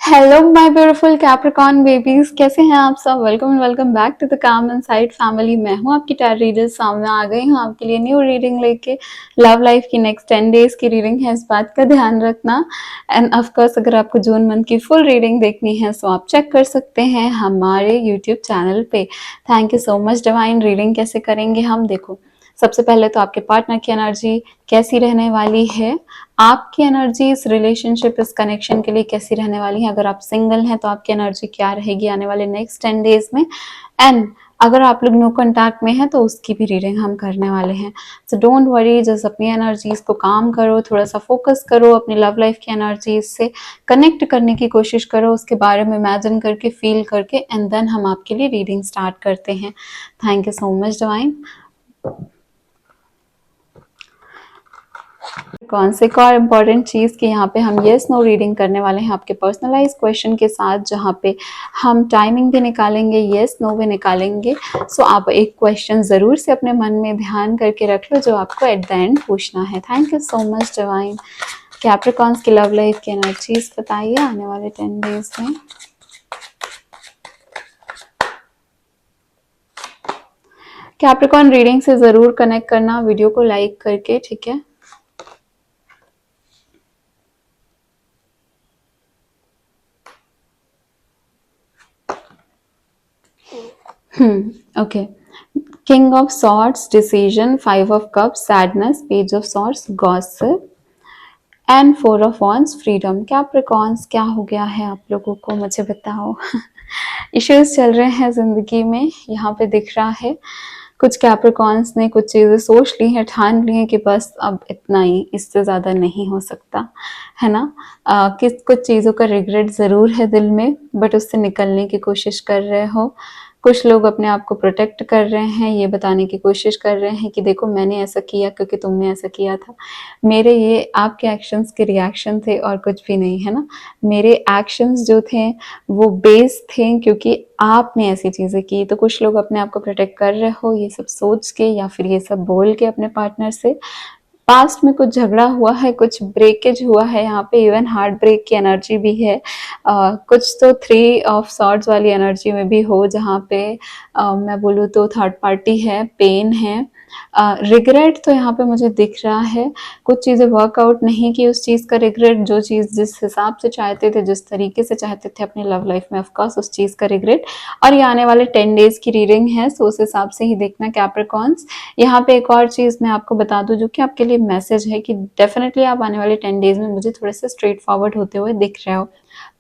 Hello my beautiful Capricorn babies, कैसे हैं आप सब। वेलकम बैक टू द काम इनसाइड फैमिली। मैं हूं आपकी टैरो रीडर, सामने आ गई हूं आपके लिए न्यू रीडिंग लेके। लव लाइफ की नेक्स्ट 10 डेज की रीडिंग है, इस बात का ध्यान रखना। एंड ऑफ कोर्स अगर आपको जून मंथ की फुल रीडिंग देखनी है तो आप चेक कर सकते हैं हमारे यूट्यूब चैनल पे। Thank you so much divine. Reading कैसे करेंगे हम, देखो सबसे पहले तो आपके पार्टनर की एनर्जी कैसी रहने वाली है, आपकी एनर्जी इस रिलेशनशिप इस कनेक्शन के लिए कैसी रहने वाली है। अगर आप सिंगल हैं तो आपकी एनर्जी क्या रहेगी आने वाले नेक्स्ट 10 डेज में। एंड अगर आप लोग नो कॉन्टैक्ट में हैं तो उसकी भी रीडिंग हम करने वाले हैं। सो डोंट वरी, जस्ट अपनी एनर्जीज को काम करो, थोड़ा सा फोकस करो, अपनी लव लाइफ की एनर्जीज से कनेक्ट करने की कोशिश करो, उसके बारे में इमेजिन करके फील करके, एंड देन हम आपके लिए रीडिंग स्टार्ट करते हैं। Thank you so much divine. कौन से एक और इम्पॉर्टेंट चीज़ कि यहाँ पे हम येस नो रीडिंग करने वाले हैं आपके पर्सनलाइज क्वेश्चन के साथ, जहाँ पे हम टाइमिंग भी निकालेंगे, येस नो भी निकालेंगे। सो आप एक क्वेश्चन ज़रूर से अपने मन में ध्यान करके रख लो जो आपको एट द एंड पूछना है। Thank you so much divine. Capricorns की लव लाइफ की एनर्जीज बताइए आने वाले 10 डेज में। कैप्रिकॉर्न रीडिंग से ज़रूर कनेक्ट करना वीडियो को लाइक करके, ठीक है। Okay. King of Swords, decision. 5 of Cups, sadness. Page of Swords, gossip. And 4 of wands, freedom. Capricorns क्या हो गया है आप लोगों को, मुझे बताओ। इश्यूज चल रहे हैं जिंदगी में, यहाँ पे दिख रहा है। कुछ कैप्रिकॉर्न्स ने कुछ चीज़ें सोच ली हैं, ठान ली हैं कि बस अब इतना ही, इससे ज़्यादा नहीं हो सकता, है ना। किस कुछ चीज़ों का रिग्रेट ज़रूर है दिल में, बट उससे निकलने की कोशिश कर रहे हो। कुछ लोग अपने आप को प्रोटेक्ट कर रहे हैं, ये बताने की कोशिश कर रहे हैं कि देखो मैंने ऐसा किया क्योंकि तुमने ऐसा किया था, मेरे ये आपके एक्शंस के रिएक्शन थे और कुछ भी नहीं, है ना। मेरे एक्शंस जो थे वो बेस थे क्योंकि आपने ऐसी चीज़ें की। तो कुछ लोग अपने आप को प्रोटेक्ट कर रहे हो ये सब सोच के या फिर ये सब बोल के अपने पार्टनर से। पास्ट में कुछ झगड़ा हुआ है, कुछ ब्रेकेज हुआ है, यहाँ पे इवन हार्ट ब्रेक की एनर्जी भी है। कुछ तो 3 ऑफ सॉर्ड्स वाली एनर्जी में भी हो, जहाँ पे मैं बोलूँ तो थर्ड पार्टी है, पेन है, रिग्रेट तो यहाँ पे मुझे दिख रहा है। कुछ चीज़ें वर्कआउट नहीं की, उस चीज़ का रिग्रेट, जो चीज़ जिस हिसाब से चाहते थे, जिस तरीके से चाहते थे अपनी लव लाइफ में, ऑफकोर्स उस चीज़ का रिग्रेट। और ये आने वाले 10 डेज की रीडिंग है, सो उस हिसाब से ही देखना कैप्रिकॉर्न्स। यहाँ पे एक और चीज़ मैं आपको बता दूं जो कि आपके लिए मैसेज है कि डेफिनेटली आप आने वाले 10 डेज में मुझे थोड़े से स्ट्रेट फॉरवर्ड होते हुए दिख रहे हो।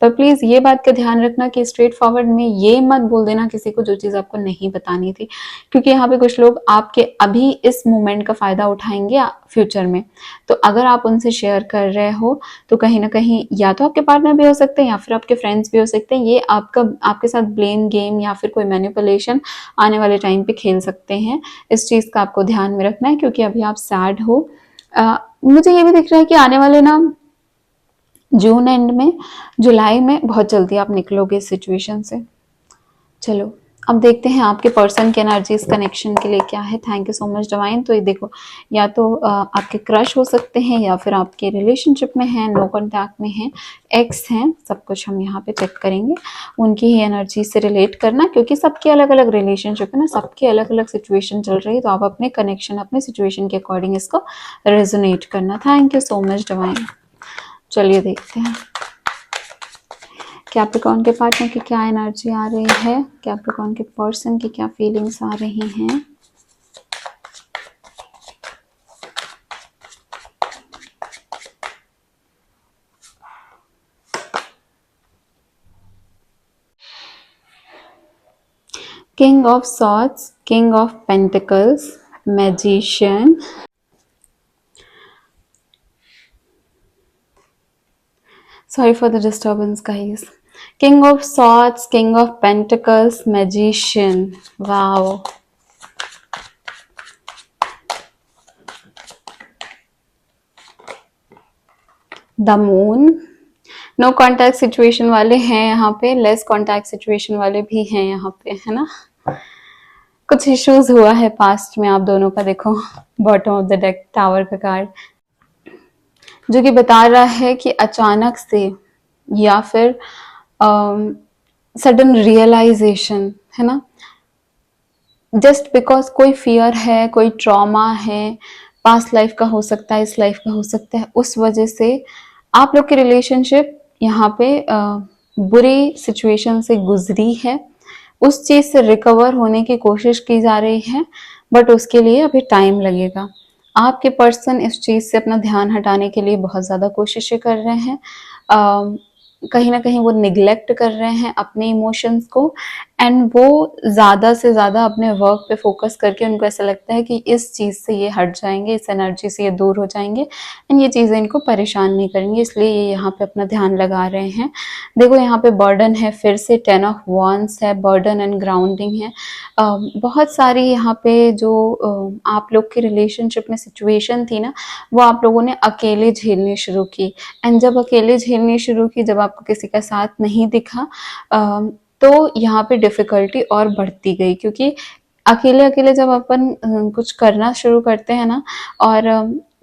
पर प्लीज़ ये बात का ध्यान रखना कि स्ट्रेट फॉरवर्ड में ये मत बोल देना किसी को जो चीज़ आपको नहीं बतानी थी, क्योंकि यहाँ पे कुछ लोग आपके अभी इस मोमेंट का फ़ायदा उठाएंगे फ्यूचर में। तो अगर आप उनसे शेयर कर रहे हो तो कहीं ना कहीं या तो आपके पार्टनर भी हो सकते हैं या फिर आपके फ्रेंड्स भी हो सकते हैं, ये आपका आपके साथ ब्लेम गेम या फिर कोई मैनिपुलेशन आने वाले टाइम पे खेल सकते हैं। इस चीज़ का आपको ध्यान में रखना है क्योंकि अभी आप सैड हो। मुझे ये भी दिख रहा है कि आने वाले ना जून एंड में, जुलाई में बहुत जल्दी आप निकलोगे इस सिचुएशन से। चलो अब देखते हैं आपके पर्सन की एनर्जी इस कनेक्शन के लिए क्या है। Thank you so much divine. तो ये देखो, या तो आपके क्रश हो सकते हैं या फिर आपके रिलेशनशिप में हैं, नो कॉन्टैक्ट में हैं, एक्स हैं, सब कुछ हम यहाँ पे चेक करेंगे। उनकी ही एनर्जी से रिलेट करना क्योंकि सबके अलग अलग रिलेशनशिप है ना, सबकी अलग अलग सिचुएशन चल रही है, तो आप अपने कनेक्शन अपने सिचुएशन के अकॉर्डिंग इसको रेजोनेट करना। Thank you so much divine. चलिए देखते हैं कैप्रिकॉर्न के पार्टनर की क्या एनर्जी आ रही है, कैप्रिकॉर्न के पर्सन की क्या फीलिंग्स आ रही हैं। King of swords, king of pentacles, magician, sorry for the disturbance guys, king of swords, king of pentacles, magician, wow, the moon. No contact situation वाले हैं यहाँ पे, लेस कॉन्टैक्ट सिचुएशन वाले भी हैं यहाँ पे, है ना। कुछ इश्यूज हुआ है पास्ट में आप दोनों का, देखो bottom of the deck tower का कार्ड, जो कि बता रहा है कि अचानक से या फिर सडन रियलाइजेशन, है ना, जस्ट बिकॉज कोई फियर है, कोई ट्रॉमा है, पास्ट लाइफ का हो सकता है, इस लाइफ का हो सकता है, उस वजह से आप लोग की रिलेशनशिप यहाँ पे बुरी सिचुएशन से गुजरी है, उस चीज से रिकवर होने की कोशिश की जा रही है, बट उसके लिए अभी टाइम लगेगा। आपके पर्सन इस चीज से अपना ध्यान हटाने के लिए बहुत ज्यादा कोशिशें कर रहे हैं, कहीं ना कहीं वो निग्लेक्ट कर रहे हैं अपने इमोशंस को, एंड वो ज्यादा से ज्यादा अपने वर्क पे फोकस करके उनको ऐसा लगता है कि इस चीज से ये हट जाएंगे, इस एनर्जी से ये दूर हो जाएंगे एंड ये चीजें इनको परेशान नहीं करेंगी, इसलिए ये यहाँ पे अपना ध्यान लगा रहे हैं। देखो यहाँ पे बर्डन है, फिर से 10 ऑफ wands है, बर्डन एंड ग्राउंडिंग है। बहुत सारी यहाँ पे जो आप लोग के रिलेशनशिप में सिचुएशन थी ना, वो आप लोगों ने अकेले झेलनी शुरू की, एंड जब अकेले झेलनी शुरू की, जब आपको किसी का साथ नहीं दिखा, तो यहाँ पे डिफिकल्टी और बढ़ती गई, क्योंकि अकेले अकेले जब अपन कुछ करना शुरू करते हैं ना, और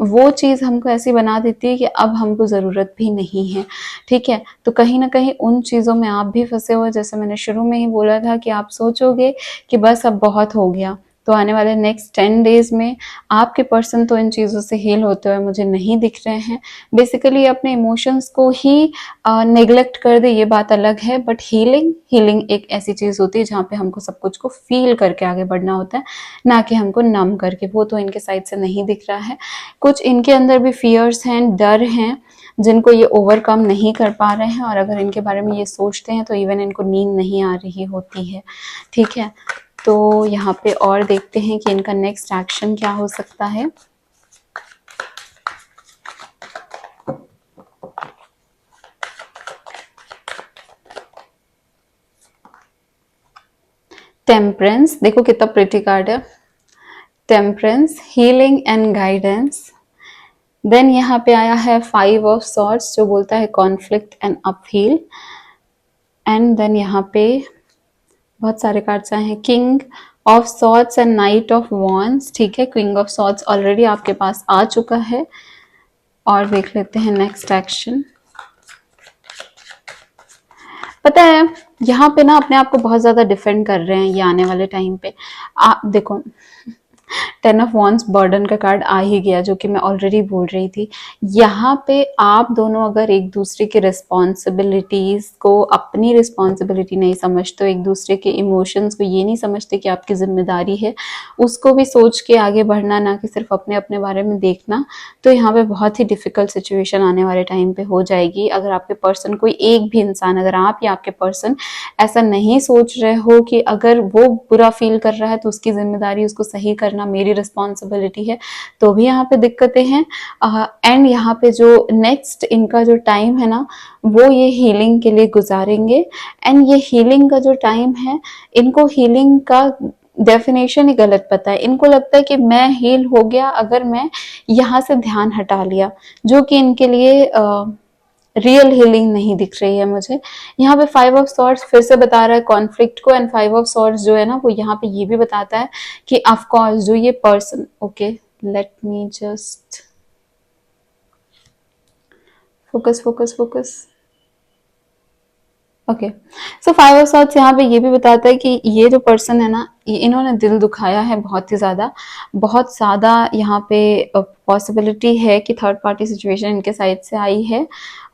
वो चीज़ हमको ऐसी बना देती है कि अब हमको ज़रूरत भी नहीं है, ठीक है, तो कहीं ना कहीं उन चीज़ों में आप भी फंसे हुए, जैसे मैंने शुरू में ही बोला था कि आप सोचोगे कि बस अब बहुत हो गया, तो आने वाले नेक्स्ट 10 डेज में आपके पर्सन तो इन चीज़ों से हील होते हुए मुझे नहीं दिख रहे हैं। बेसिकली अपने इमोशंस को ही नेग्लेक्ट कर दे, ये बात अलग है, बट हीलिंग एक ऐसी चीज़ होती है जहाँ पे हमको सब कुछ को फील करके आगे बढ़ना होता है, ना कि हमको नम करके। वो तो इनके साइड से नहीं दिख रहा है। कुछ इनके अंदर भी फियर्स हैं, डर हैं, जिनको ये ओवरकम नहीं कर पा रहे हैं, और अगर इनके बारे में ये सोचते हैं तो इवन इनको नींद नहीं आ रही होती है, ठीक है। तो यहाँ पे और देखते हैं कि इनका नेक्स्ट एक्शन क्या हो सकता है। टेम्परेंस, देखो कितना प्रिटी कार्ड है, temperance, healing and guidance. Then यहाँ पे आया है 5 ऑफ सॉर्ड्स, जो बोलता है कॉन्फ्लिक्ट एंड अपहील। एंड देन यहाँ पे बहुत सारे कार्ड्स आए हैं, king of swords and night of wands, ठीक है, क्वीन ऑफ सॉर्ड्स ऑलरेडी आपके पास आ चुका है। और देख लेते हैं नेक्स्ट एक्शन। पता है यहाँ पे ना अपने आप को बहुत ज्यादा डिफेंड कर रहे हैं ये आने वाले टाइम पे। आप देखो 10 ऑफ वॉन्ड्स बर्डन का कार्ड आ ही गया, जो कि मैं ऑलरेडी बोल रही थी। यहाँ पे आप दोनों अगर एक दूसरे की रिस्पॉन्सिबिलिटीज को अपनी रिस्पॉन्सिबिलिटी नहीं समझते, एक दूसरे के इमोशंस को ये नहीं समझते कि आपकी जिम्मेदारी है, उसको भी सोच के आगे बढ़ना, ना कि सिर्फ अपने अपने बारे में देखना, तो यहाँ पे बहुत ही डिफिकल्ट सिचुएशन आने वाले टाइम पे हो जाएगी। अगर आपके पर्सन, कोई एक भी इंसान, अगर आप या आपके पर्सन ऐसा नहीं सोच रहे हो कि अगर वो बुरा फील कर रहा है तो उसकी जिम्मेदारी उसको सही करना मेरी रिस्पॉन्सिबिलिटी है, तो भी यहाँ पे दिक्कतें हैं। एंड यहाँ पे जो नेक्स्ट इनका जो टाइम है ना, वो ये हीलिंग के लिए गुजारेंगे। एंड ये हीलिंग का जो टाइम है, इनको हीलिंग का डेफिनेशन ही गलत पता है। इनको लगता है कि मैं हील हो गया अगर मैं यहाँ से ध्यान हटा लिया, जो कि इनके लिए रियल हीलिंग नहीं दिख रही है मुझे। यहाँ पे 5 ऑफ सॉर्ड्स फिर से बता रहा है कॉन्फ्लिक्ट को, एंड 5 ऑफ सॉर्ड्स जो है ना, वो यहाँ पे ये भी बताता है कि ऑफ कोर्स जो ये person, okay let me just focus focus focus, okay. So 5 of swords यहाँ पे ये भी बताता है कि ये जो पर्सन है ना, इन्होंने दिल दुखाया है बहुत ही ज्यादा, बहुत ज्यादा। यहाँ पे पॉसिबिलिटी है कि थर्ड पार्टी सिचुएशन इनके साइड से आई है।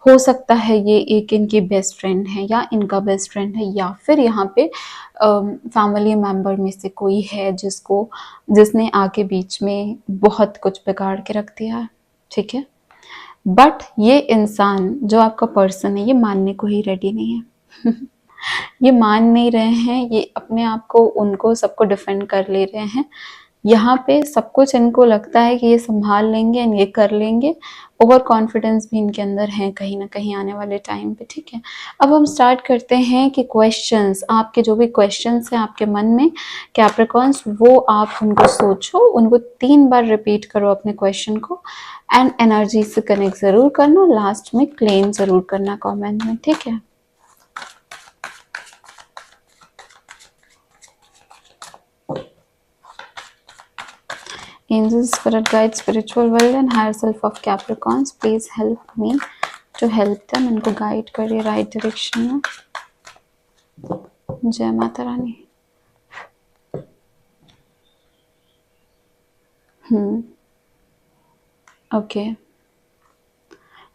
हो सकता है ये एक इनकी बेस्ट फ्रेंड है, या इनका बेस्ट फ्रेंड है, या फिर यहाँ पे फैमिली मेंबर में से कोई है जिसने आके बीच में बहुत कुछ बिगाड़ के रख दिया है, ठीक है। बट ये इंसान जो आपका पर्सन है, ये मानने को ही रेडी नहीं है। ये मान नहीं रहे हैं, ये अपने आप को, उनको, सबको डिफेंड कर ले रहे हैं। यहाँ पे सब कुछ इनको लगता है कि ये संभाल लेंगे एंड ये कर लेंगे। ओवर कॉन्फिडेंस भी इनके अंदर है कहीं ना कहीं आने वाले टाइम पे, ठीक है। अब हम स्टार्ट करते हैं कि क्वेश्चंस, आपके जो भी क्वेश्चंस हैं आपके मन में कैप्रिकॉर्न्स, वो आप उनको सोचो, उनको 3 बार रिपीट करो अपने क्वेश्चन को, एंड एनर्जी से कनेक्ट जरूर करना, लास्ट में क्लेम जरूर करना कॉमेंट में, ठीक है। Angels, spirit guides, spiritual world and higher self of Capricorns, please help me to help them, इनको गाइड करिए राइट डायरेक्शन में। जय माता रानी। ओके,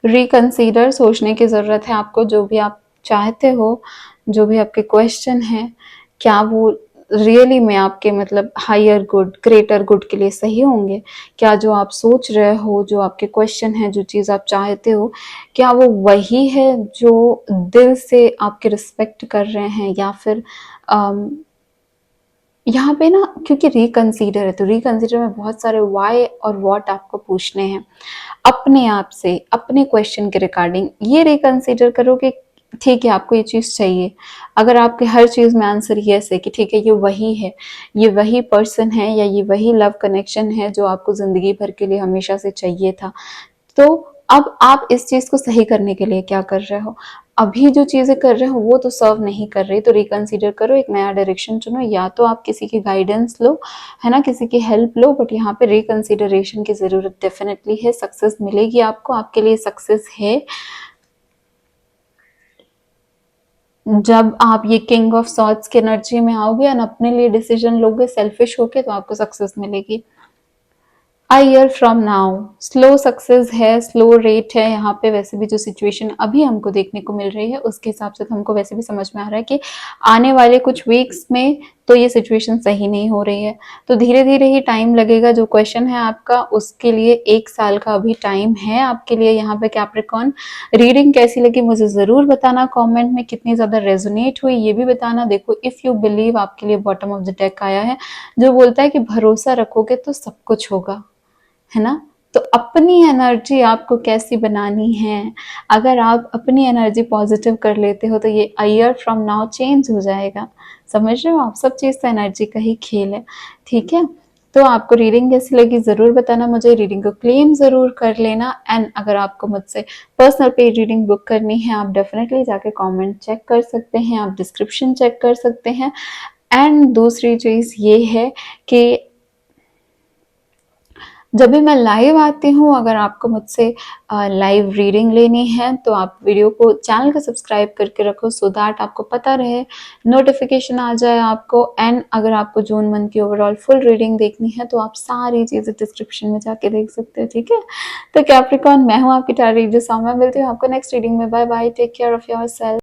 रिकंसीडर, सोचने की ज़रूरत है आपको। जो भी आप चाहते हो, जो भी आपके क्वेश्चन हैं, क्या वो रियली में आपके मतलब हायर गुड, ग्रेटर गुड के लिए सही होंगे? क्या जो आप सोच रहे हो, जो आपके क्वेश्चन हैं, जो चीज़ आप चाहते हो, क्या वो वही है जो दिल से आपके रिस्पेक्ट कर रहे हैं, या फिर यहाँ पे ना, क्योंकि रिकंसीडर है तो रिकंसीडर में बहुत सारे वाई और व्हाट आपको पूछने हैं अपने आप से, अपने क्वेश्चन के रिगार्डिंग। ये रिकंसीडर करो कि ठीक है, आपको ये चीज़ चाहिए। अगर आपके हर चीज़ में आंसर यस है कि ठीक है, ये वही है, ये वही पर्सन है, या ये वही लव कनेक्शन है जो आपको ज़िंदगी भर के लिए हमेशा से चाहिए था, तो अब आप इस चीज़ को सही करने के लिए क्या कर रहे हो? अभी जो चीज़ें कर रहे हो वो तो सर्व नहीं कर रही, तो रिकंसीडर करो, एक नया डायरेक्शन चुनो। या तो आप किसी की गाइडेंस लो, है ना, किसी की हेल्प लो, बट यहाँ पे रिकंसीडरेशन की ज़रूरत डेफिनेटली है। सक्सेस मिलेगी आपको, आपके लिए सक्सेस है। जब आप ये किंग ऑफ सॉर्ड्स की एनर्जी में आओगे और अपने लिए डिसीजन लोगे सेल्फिश होके, तो आपको सक्सेस मिलेगी। A year from now, slow success है, स्लो रेट है यहाँ पे। वैसे भी जो सिचुएशन अभी हमको देखने को मिल रही है उसके हिसाब से तो हमको वैसे भी समझ में आ रहा है कि आने वाले कुछ वीक्स में तो ये सिचुएशन सही नहीं हो रही है, तो धीरे धीरे ही टाइम लगेगा। जो क्वेश्चन है आपका उसके लिए 1 साल का अभी टाइम है आपके लिए यहाँ पे कैप्रिकॉर्न। रीडिंग कैसी लगी मुझे जरूर बताना कमेंट में, कितनी ज्यादा रेजोनेट हुई ये भी बताना। देखो, इफ यू बिलीव, आपके लिए बॉटम ऑफ द डेक आया है जो बोलता है कि भरोसा रखोगे तो सब कुछ होगा, है ना। तो अपनी एनर्जी आपको कैसी बनानी है? अगर आप अपनी एनर्जी पॉजिटिव कर लेते हो तो ये a year from now change हो जाएगा। समझ रहे हो आप? सब चीज़ तो एनर्जी का ही खेल है, ठीक है। तो आपको रीडिंग कैसी लगी ज़रूर बताना मुझे, रीडिंग को क्लेम ज़रूर कर लेना। एंड अगर आपको मुझसे पर्सनल पेड रीडिंग बुक करनी है, आप डेफिनेटली जाके कमेंट चेक कर सकते हैं, आप डिस्क्रिप्शन चेक कर सकते हैं। एंड दूसरी चीज़ ये है कि जब भी मैं लाइव आती हूँ, अगर आपको मुझसे लाइव रीडिंग लेनी है तो आप वीडियो को, चैनल को सब्सक्राइब करके रखो, सो दैट आपको पता रहे, नोटिफिकेशन आ जाए आपको। एंड अगर आपको जून मंथ की ओवरऑल फुल रीडिंग देखनी है तो आप सारी चीज़ें डिस्क्रिप्शन में जाके देख सकते हो, ठीक है। तो कैप्रिकॉर्न, मैं हूँ आपकी टारी जो सामने, मिलती हूँ आपको नेक्स्ट रीडिंग में। Bye bye, take care of your self.